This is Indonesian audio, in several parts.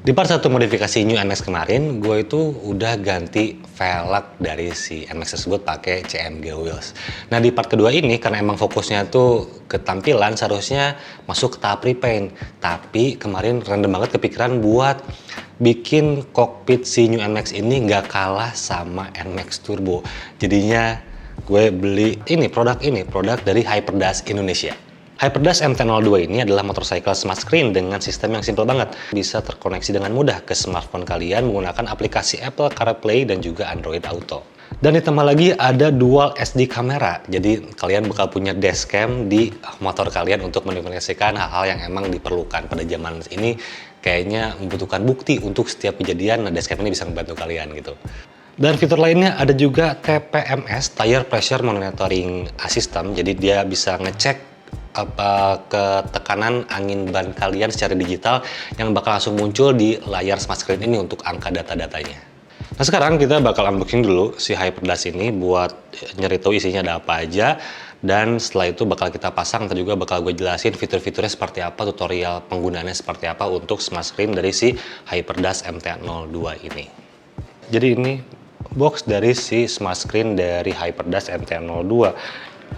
Di part 1 modifikasi New NMAX kemarin, gue itu udah ganti velg dari si NMAX tersebut pakai CMG wheels. Nah di part kedua ini, karena emang fokusnya tuh ke tampilan, seharusnya masuk ke tahap repaint. Tapi kemarin random banget kepikiran buat bikin cockpit si New NMAX ini nggak kalah sama NMAX Turbo. Jadinya gue beli produk dari Hyperdash Indonesia. Hyperdash MT-02 ini adalah motorcycle smart screen dengan sistem yang simpel banget. Bisa terkoneksi dengan mudah ke smartphone kalian menggunakan aplikasi Apple CarPlay dan juga Android Auto. Dan ditambah lagi ada dual SD kamera. Jadi kalian bakal punya dashcam di motor kalian untuk mendokumentasikan hal-hal yang emang diperlukan pada zaman ini. Kayaknya membutuhkan bukti untuk setiap kejadian, dashcam ini bisa membantu kalian gitu. Dan fitur lainnya ada juga TPMS, Tire Pressure Monitoring System. Jadi dia bisa ngecek ketekanan angin ban kalian secara digital yang bakal langsung muncul di layar smart screen ini untuk angka data-datanya. Nah sekarang kita bakal unboxing dulu si Hyperdash ini buat nyari tahu isinya ada apa aja, dan setelah itu bakal kita pasang, dan juga bakal gue jelasin fitur-fiturnya seperti apa, tutorial penggunaannya seperti apa untuk smart screen dari si Hyperdash MT-02 ini. Jadi ini box dari si smart screen dari Hyperdash MT-02.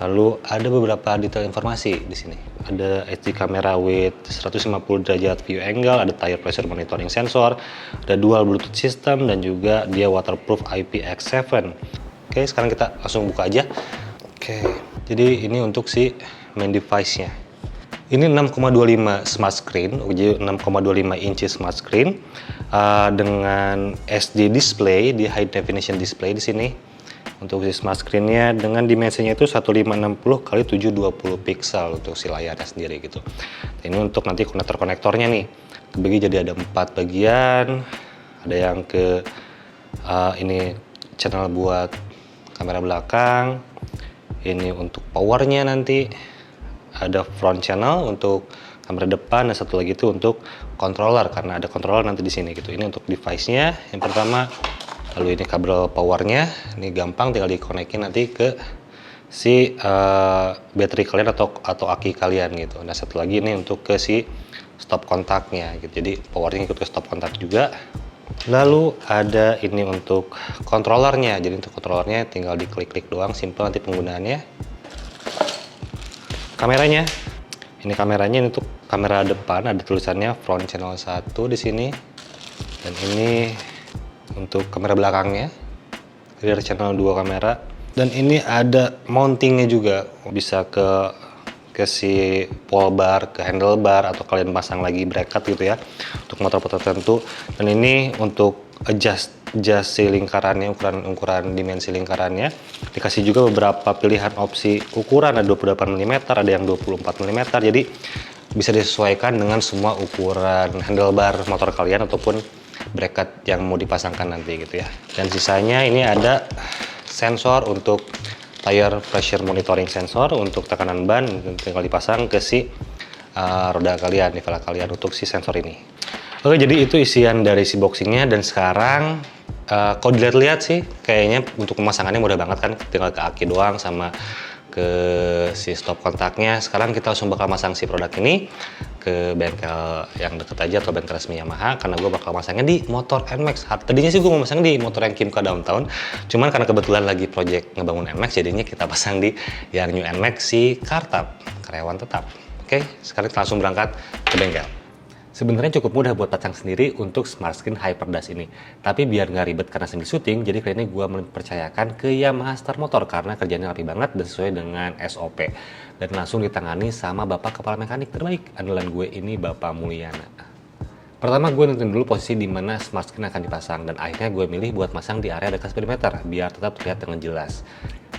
Lalu ada beberapa detail informasi di sini. Ada HD camera with 150 derajat view angle, ada tire pressure monitoring sensor, ada dual Bluetooth system, dan juga dia waterproof IPX7. Oke, sekarang kita langsung buka aja. Oke, jadi ini untuk si main device-nya. Ini 6,25 smart screen, jadi 6,25 inci smart screen dengan SD display, di high definition display di sini. Untuk si smart screen-nya dengan dimensinya itu 1560 x 720 pixel untuk si layarnya sendiri gitu. Ini untuk nanti konektor-konektornya nih. Kebagi jadi ada 4 bagian. Ada yang ke ini channel buat kamera belakang. Ini untuk powernya nanti. Ada front channel untuk kamera depan, dan satu lagi itu untuk controller karena ada controller nanti di sini gitu. Ini untuk device-nya yang pertama. Lalu ini kabel powernya, ini gampang tinggal dikonekin nanti ke si baterai kalian atau aki kalian gitu. Nah satu lagi ini untuk ke si stop kontaknya gitu. Jadi powernya ikut ke stop kontak juga. Lalu ada ini untuk controllernya. Jadi untuk controllernya tinggal diklik-klik doang, simple nanti penggunaannya. Kameranya, ini kameranya ini untuk kamera depan, ada tulisannya front channel 1 di sini. Dan ini untuk kamera belakangnya, rear channel 2 kamera. Dan ini ada mountingnya juga, bisa ke si pole bar, ke handlebar, atau kalian pasang lagi bracket gitu ya untuk motor-motor tertentu. Dan ini untuk adjust si lingkarannya, ukuran dimensi lingkarannya. Dikasih juga beberapa pilihan opsi ukuran, ada 28 mm, ada yang 24 mm. Jadi bisa disesuaikan dengan semua ukuran handlebar motor kalian ataupun bracket yang mau dipasangkan nanti gitu ya. Dan sisanya ini ada sensor untuk tire pressure monitoring sensor untuk tekanan ban, tinggal dipasang ke si roda kalian, di velg kalian untuk si sensor ini. Oke, jadi itu isian dari si boxingnya. Dan sekarang kalau dilihat-lihat sih kayaknya untuk pemasangannya mudah banget kan, tinggal ke aki doang sama ke si stop kontaknya. Sekarang kita langsung bakal masang si produk ini ke bengkel yang deket aja atau bengkel resmi Yamaha, karena gue bakal masangnya di motor NMAX. Tadinya sih gue mau masang di motor yang Kymka Downtown, cuman karena kebetulan lagi project ngebangun NMAX, jadinya kita pasang di yang New NMAX si Kartab, karyawan tetap. Oke, sekarang kita langsung berangkat ke bengkel. Sebenarnya cukup mudah buat pasang sendiri untuk smart screen Hyperdash ini. Tapi biar nggak ribet karena sambil syuting, jadi kali ini gue mempercayakan ke Yamaha Star Motor karena kerjanya rapi banget dan sesuai dengan SOP. Dan langsung ditangani sama bapak kepala mekanik terbaik andalan gue ini, Bapak Mulyana. Pertama gue nentuin dulu posisi di mana smart screen akan dipasang, dan akhirnya gue milih buat masang di area dekat speedometer biar tetap terlihat dengan jelas.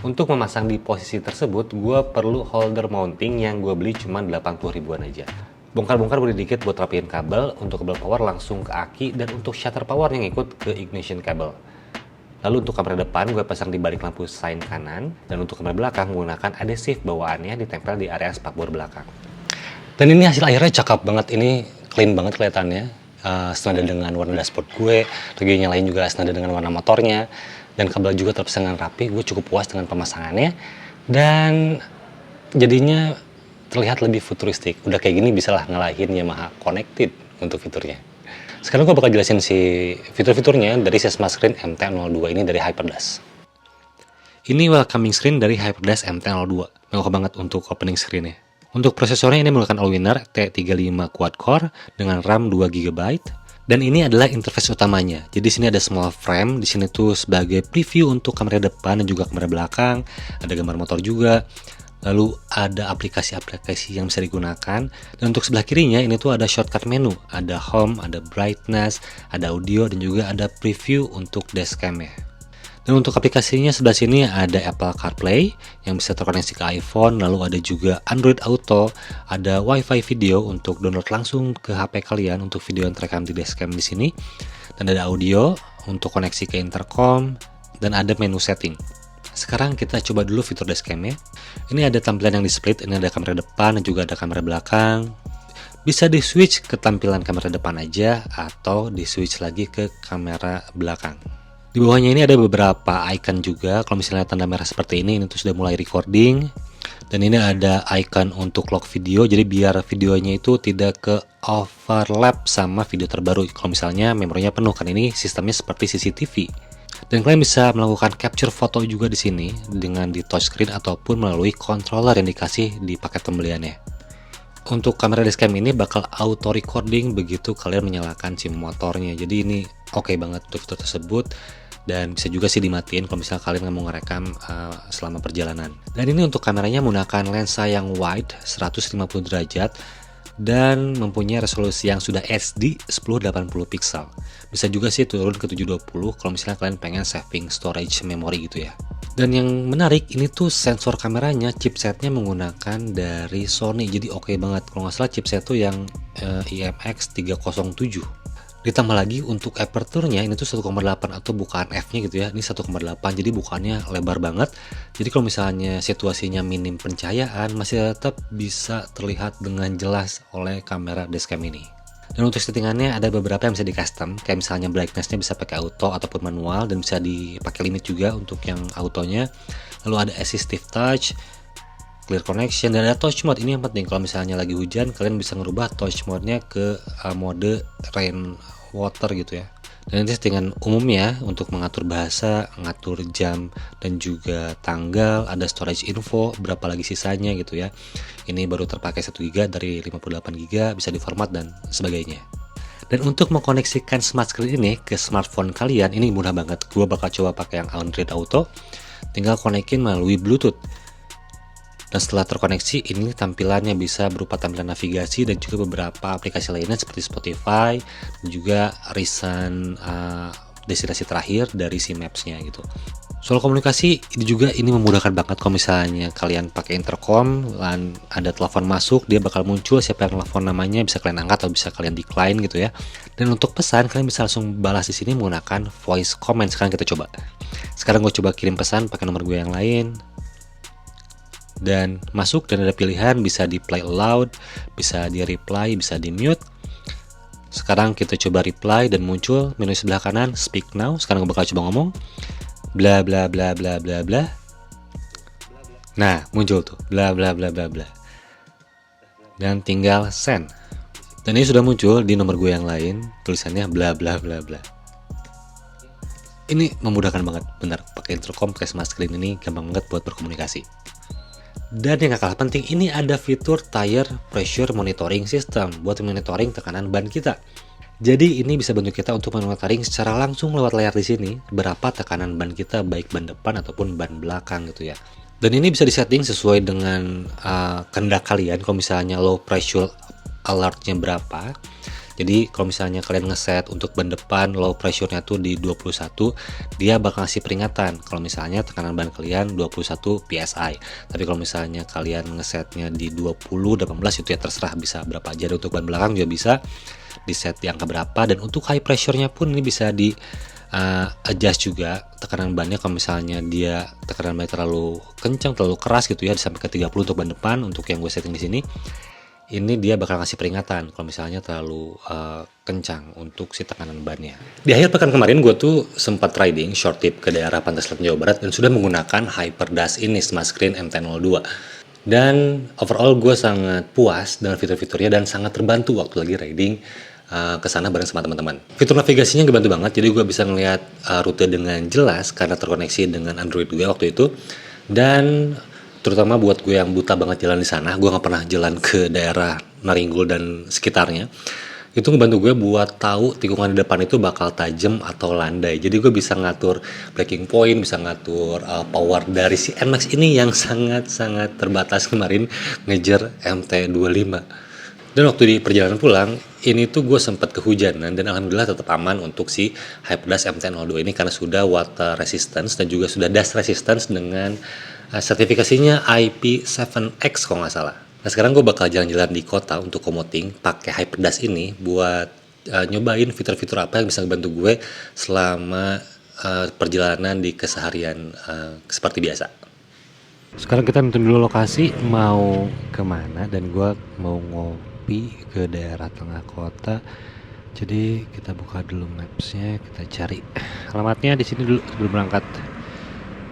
Untuk memasang di posisi tersebut, gue perlu holder mounting yang gue beli cuma 80 ribuan aja. Bongkar-bongkar boleh dikit buat rapiin kabel, untuk kabel power langsung ke aki, dan untuk shutter power yang ikut ke ignition kabel. Lalu untuk kamera depan gue pasang di balik lampu sign kanan, dan untuk kamera belakang menggunakan adhesif bawaannya ditempel di area spakbor belakang. Dan ini hasil akhirnya cakep banget, ini clean banget kelihatannya, senada dengan warna dashboard gue, reginya lain juga senada dengan warna motornya, dan kabel juga terpasang dengan rapi. Gue cukup puas dengan pemasangannya, dan jadinya terlihat lebih futuristik. Udah kayak gini bisa lah ngalahin Yamaha Connected untuk fiturnya. Sekarang gue bakal jelasin si fitur-fiturnya dari si Smart Screen MT-02 ini dari HyperDAsh. Ini welcoming screen dari HyperDAsh MT-02. Mewah banget untuk opening screen-nya. Untuk prosesornya ini menggunakan Allwinner T35 quad-core dengan RAM 2GB. Dan ini adalah interface utamanya. Jadi sini ada small frame, di sini tuh sebagai preview untuk kamera depan dan juga kamera belakang. Ada gambar motor juga. Lalu ada aplikasi-aplikasi yang bisa digunakan. Dan untuk sebelah kirinya ini tuh ada shortcut menu, ada home, ada brightness, ada audio, dan juga ada preview untuk dashcam-nya. Dan untuk aplikasinya sebelah sini ada Apple CarPlay yang bisa terkoneksi ke iPhone, lalu ada juga Android Auto, ada WiFi video untuk download langsung ke HP kalian untuk video yang terekam di dashcam di sini, dan ada audio untuk koneksi ke intercom, dan ada menu setting. Sekarang kita coba dulu fitur dashcam-nya. Ini ada tampilan yang di split, ini ada kamera depan dan juga ada kamera belakang. Bisa di switch ke tampilan kamera depan aja atau di switch lagi ke kamera belakang. Di bawahnya ini ada beberapa icon juga. Kalau misalnya tanda merah seperti ini tuh sudah mulai recording. Dan ini ada icon untuk lock video, jadi biar videonya itu tidak ke overlap sama video terbaru. Kalau misalnya memorinya penuh, kan ini sistemnya seperti CCTV. Dan kalian bisa melakukan capture foto juga di sini dengan di touchscreen ataupun melalui controller yang dikasih di paket pembeliannya. Untuk kamera dashcam ini bakal auto recording begitu kalian menyalakan SIM motornya. Jadi ini oke banget untuk fitur tersebut, dan bisa juga sih dimatiin kalau misalnya kalian nggak mau ngerekam selama perjalanan. Dan ini untuk kameranya menggunakan lensa yang wide 150 derajat dan mempunyai resolusi yang sudah HD 1080 pixel. Bisa juga sih turun ke 720 kalau misalnya kalian pengen saving storage memory gitu ya. Dan yang menarik ini tuh sensor kameranya, chipsetnya menggunakan dari Sony, jadi oke banget. Kalau nggak salah chipset tuh yang IMX307. Ditambah lagi untuk aperture-nya ini tuh 1,8 atau bukaan f-nya gitu ya. Ini 1,8, jadi bukannya lebar banget. Jadi kalau misalnya situasinya minim pencahayaan masih tetap bisa terlihat dengan jelas oleh kamera dashcam ini. Dan untuk settingannya ada beberapa yang bisa di custom, kayak misalnya brightness-nya bisa pakai auto ataupun manual, dan bisa dipakai limit juga untuk yang autonya. Lalu ada assistive touch, clear connection, dan ada touch mode. Ini yang penting, kalau misalnya lagi hujan kalian bisa ngerubah touch mode-nya ke mode rain water gitu ya. Dan ini settingan umumnya untuk mengatur bahasa, mengatur jam, dan juga tanggal. Ada storage info, berapa lagi sisanya gitu ya. Ini baru terpakai 1 GB dari 58 GB, bisa diformat dan sebagainya. Dan untuk mengkoneksikan smart screen ini ke smartphone kalian, ini mudah banget. Gue bakal coba pakai yang Android Auto, tinggal konekin melalui Bluetooth. Dan setelah terkoneksi, ini tampilannya bisa berupa tampilan navigasi dan juga beberapa aplikasi lainnya seperti Spotify dan juga recent destinasi terakhir dari si Maps-nya gitu. Soal komunikasi ini memudahkan banget kalau misalnya kalian pakai intercom dan ada telepon masuk, dia bakal muncul siapa yang telepon namanya, bisa kalian angkat atau bisa kalian decline gitu ya. Dan untuk pesan kalian bisa langsung balas di sini menggunakan voice comment. Sekarang kita coba. Sekarang gue coba kirim pesan pakai nomor gue yang lain. Dan masuk, dan ada pilihan bisa di play aloud, bisa di reply, bisa di mute. Sekarang kita coba reply dan muncul menu sebelah kanan speak now. Sekarang gue bakal coba ngomong bla bla bla bla bla bla. Nah, muncul tuh bla bla bla bla bla. Dan tinggal send. Dan ini sudah muncul di nomor gue yang lain, tulisannya bla bla bla bla. Ini memudahkan banget, benar. Pakai intercom, pakai smart screen ini gampang banget buat berkomunikasi. Dan yang gak kalah penting, ini ada fitur tire pressure monitoring system buat monitoring tekanan ban kita. Jadi ini bisa bantu kita untuk monitoring secara langsung lewat layar di sini berapa tekanan ban kita, baik ban depan ataupun ban belakang gitu ya. Dan ini bisa disetting sesuai dengan kehendak kalian. Kalau misalnya low pressure alertnya berapa. Jadi kalau misalnya kalian ngeset untuk ban depan low pressure-nya tuh di 21, dia bakal ngasih peringatan kalau misalnya tekanan ban kalian 21 PSI. Tapi kalau misalnya kalian ngesetnya di 20, 18 itu ya terserah, bisa berapa aja. Dan untuk ban belakang juga bisa di set di angka berapa. Dan untuk high pressure-nya pun ini bisa di adjust juga tekanan bannya. Kalau misalnya dia tekanan bannya terlalu kencang, terlalu keras gitu ya, sampai ke 30 untuk ban depan. Untuk yang gue setting di sini, ini dia bakal ngasih peringatan kalau misalnya terlalu kencang untuk si tekanan bannya. Di akhir pekan kemarin gue tuh sempat riding short trip ke daerah Pantai Selatan Jawa Barat dan sudah menggunakan HyperDAsh ini, Smart Screen MT-02. Dan overall gue sangat puas dengan fitur-fiturnya dan sangat terbantu waktu lagi riding ke sana bareng sama teman-teman. Fitur navigasinya ngebantu banget, jadi gue bisa ngeliat rute dengan jelas karena terkoneksi dengan Android gue waktu itu. Dan terutama buat gue yang buta banget jalan di sana, gue nggak pernah jalan ke daerah Naringgul dan sekitarnya. Itu ngebantu gue buat tahu tikungan di depan itu bakal tajam atau landai. Jadi gue bisa ngatur braking point, bisa ngatur power dari si NMAX ini yang sangat-sangat terbatas kemarin ngejar MT25. Dan waktu di perjalanan pulang, ini tuh gue sempat kehujanan dan alhamdulillah tetap aman untuk si Hyperdash MT-02 ini karena sudah water resistance dan juga sudah dust resistance dengan sertifikasinya IP7X kalau nggak salah. Nah sekarang gue bakal jalan-jalan di kota untuk commuting pakai Hyperdash ini buat nyobain fitur-fitur apa yang bisa ngebantu gue selama perjalanan di keseharian seperti biasa. Sekarang kita nentuin dulu lokasi mau kemana dan gue mau ngopi ke daerah tengah kota. Jadi kita buka dulu mapsnya, kita cari alamatnya di sini dulu sebelum berangkat.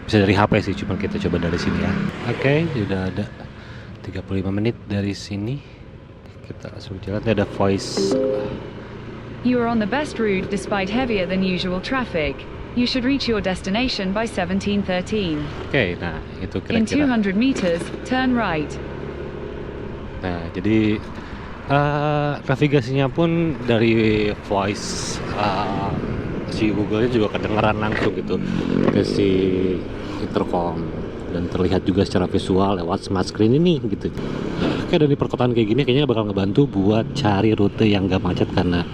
Bisa dari HP sih, cuma kita coba dari sini ya. Oke, sudah ada 35 menit dari sini. Kita langsung jalan, ada voice. You are on the best route despite heavier than usual traffic. You should reach your destination by 17:13. Oke, nah itu In kira-kira. 200 meters, turn right. Nah, jadi navigasinya pun dari voice si Google-nya juga kedengeran langsung gitu ke si intercom dan terlihat juga secara visual lewat smart screen ini gitu. Oke, dari perkotaan kayak gini kayaknya bakal ngebantu buat cari rute yang gak macet karena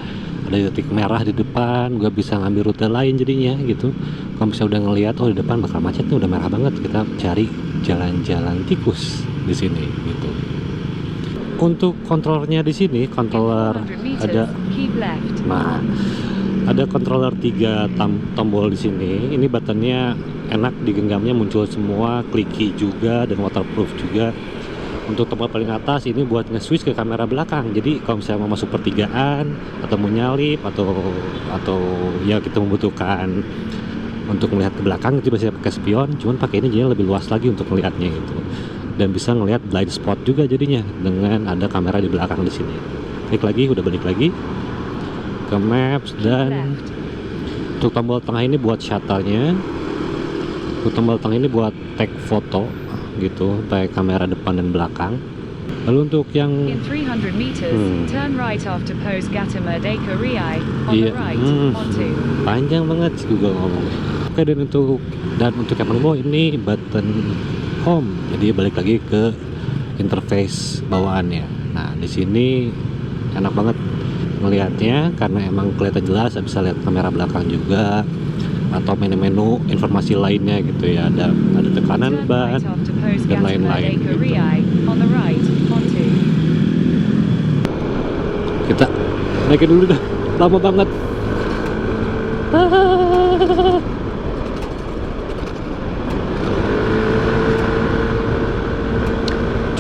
ada titik merah di depan, gue bisa ngambil rute lain jadinya gitu. Kalau misalnya udah ngelihat di depan bakal macet nih, udah merah banget, kita cari jalan-jalan tikus di sini gitu. Untuk kontrolernya di sini, controller ada, nah ada controller 3 tombol di sini. Ini buttonnya enak digenggamnya, muncul semua, clicky juga dan waterproof juga. Untuk tombol paling atas ini buat nge-switch ke kamera belakang. Jadi kalau misalnya mau masuk pertigaan atau mau nyalip atau ya kita membutuhkan untuk melihat ke belakang itu bisa pakai spion, cuman pakai ini jadinya lebih luas lagi untuk melihatnya gitu. Dan bisa ngelihat blind spot juga jadinya dengan ada kamera di belakang di sini. Udah balik lagi ke maps. Dan untuk tombol tengah ini buat shuttle-nya. Untuk tombol tengah ini buat take foto gitu, pakai kamera depan dan belakang. Lalu untuk yang In 300 meters, turn right after Pose Gata Merdeka Riai on the right onto. Panjang banget sih Google ngomong. Oke, dan untuk yang paling bawah ini button home. Jadi balik lagi ke interface bawaannya. Nah, di sini enak banget ngelihatnya karena emang kelihatan jelas, bisa lihat kamera belakang juga atau menu-menu informasi lainnya gitu ya. Ada tekanan ban dan lain-lain gitu. Kita naikin dulu dah, lama banget.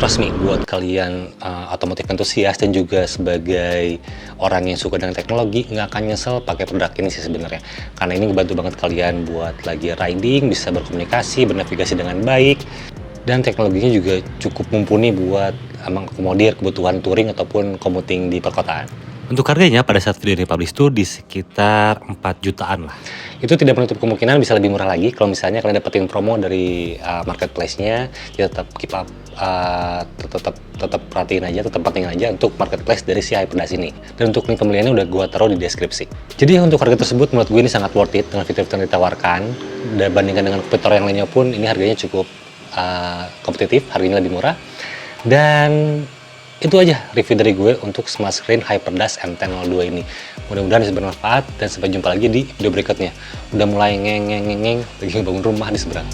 Trust me, buat kalian otomotif entusias dan juga sebagai orang yang suka dengan teknologi, nggak akan nyesel pakai produk ini sih sebenarnya. Karena ini ngebantu banget kalian buat lagi riding, bisa berkomunikasi, bernavigasi dengan baik, dan teknologinya juga cukup mumpuni buat mengakomodir kebutuhan touring ataupun commuting di perkotaan. Untuk harganya pada saat video ini publish itu di sekitar 4 jutaan lah. Itu tidak menutup kemungkinan bisa lebih murah lagi kalau misalnya kalian dapetin promo dari marketplace-nya. Ya tetap keep up, tetap perhatiin aja, tetap pentingin aja untuk marketplace dari si Hyperdash ini. Dan untuk link pembeliannya udah gue taruh di deskripsi. Jadi untuk harga tersebut menurut gue ini sangat worth it dengan fitur-fitur yang ditawarkan. Dan bandingkan dengan kompetitor yang lainnya pun ini harganya cukup kompetitif, harganya lebih murah. Dan itu aja review dari gue untuk smart screen Hyperdash MT-02 ini. Mudah-mudahan bisa bermanfaat dan sampai jumpa lagi di video berikutnya. Udah mulai ngeng lagi bangun rumah di seberang.